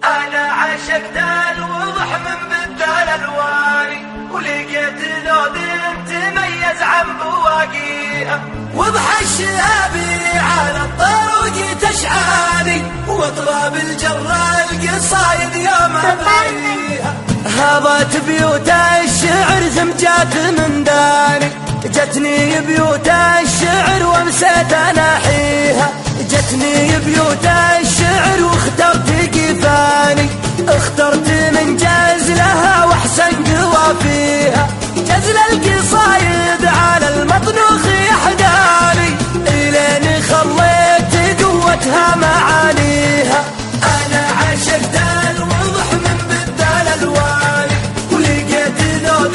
أنا عشقت الوضح من بدال الواني، ولقيت لون تميز عن بواقيها. وضح الشهابي على الطرق تشعاني، واطراب الجرة القصايد يوم أبريها. هضت بيوت الشعر زمجات من داني، جتني بيوت الشعر ومسيت اناحيها. جتني بيوت الشعر واخترت كفاني، اخترت من جزلها واحسن قوافيها. جزل القصايد على المطنوخ يحداني، الين خليت قوتها معانيها. انا عشقت الوضح من بدال الواني، ولقيت لون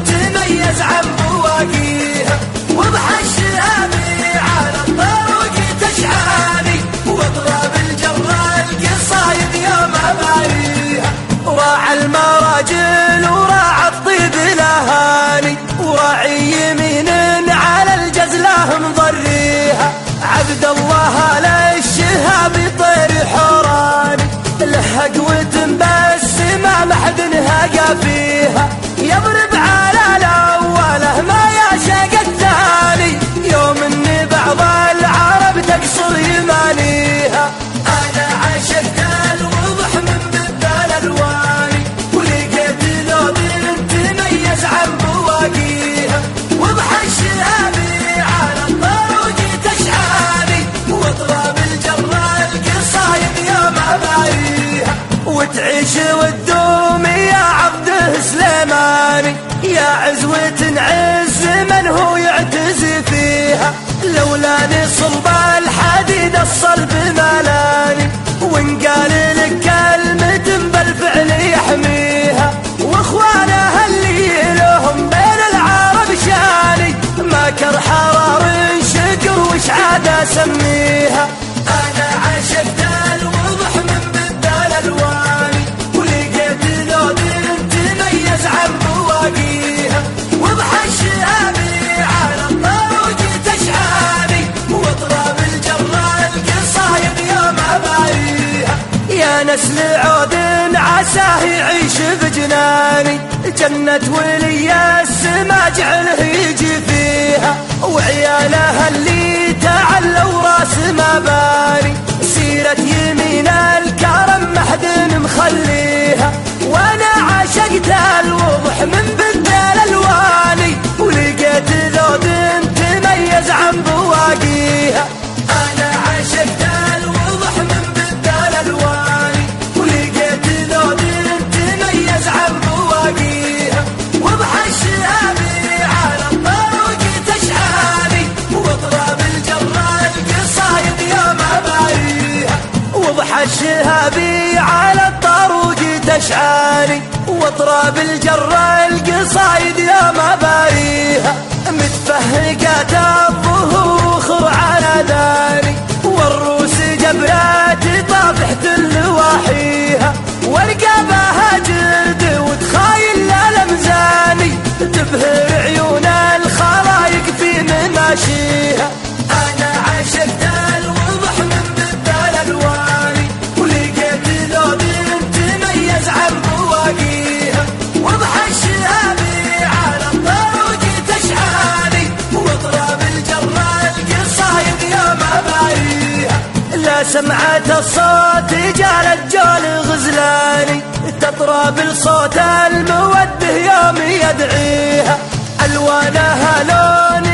تميز عن بواقيها. وضح الشهابي على الطرق تشعاني، واطراب الجرة القصايد يوم أباريها. وراع المراجل وراع الطيب لهاني، وراعي يمين على الجزله مضريها. عبد الله على الشهاب طير حوراني، له قوة بس ما حد نهقى فيها. يضرب على الأوله ما يعشق الثاني، يوم ان بعض العرب تقصر يمانيها. انا عشقت الوضح من بدال الواني، ولقيت لون تميز عن بواقيها. وضح الشهابي على الطرق تشعاني، واطراب الجرة القصايد يوم أباريها. وتعيش وتدوم يا عبده سليماني، يا عزوة عز من هو يعتزي فيها. لولا صلب الحديد الصلب ملاني، وان قال لك كلمة بالفعل يحميها. واخوانها اللي لهم بين العرب شاني، ما كر حرار شكر وش عاد اسميها. انا عشقت الوضح من بدال الواني، ولقيت لون تميز عن بواقيها. وضح الشهابي على الطرق تشعاني، واطراب الجرة القصايد يوم أباريها. يا نسل عود عساه يعيش بجناني، جنة ولي السما جعله يجي فيها. وعيالها اللي تعلوا راس مباني، سيرة يمين الكرم محد مخليها. وانا عشقت الوضح من بدال الواني، ولقيت لون تميز عن بواقيها. انا عشقت الوضح من بدال الواني، ولقيت لون تميز عن بواقيها. وضح الشهابي على الطرق تشعاني، واطراب الجرة القصايد يوم أباريها. وضح الشهابي على الطرق تشعاني، واطراب الجرة القصايد يوم أباريها. متفهقات الظهور على داني، والروس جبرات طافحة لواحيها. ورقابها جلد وتخايل الأمزاني، تبهر عيون الخلايق في مماشيها. أنا عشقت الوضح من بدال الواني، ولقيت لون تميز عن بواقيها. وضح الشهابي على الطرق تشعاني، واطراب الجرة القصايد يوم أباريها. لا سمعت الصوت جال الجول غزلاني، تطرب الصوت الموده يوم يدعيها. ألوانها لون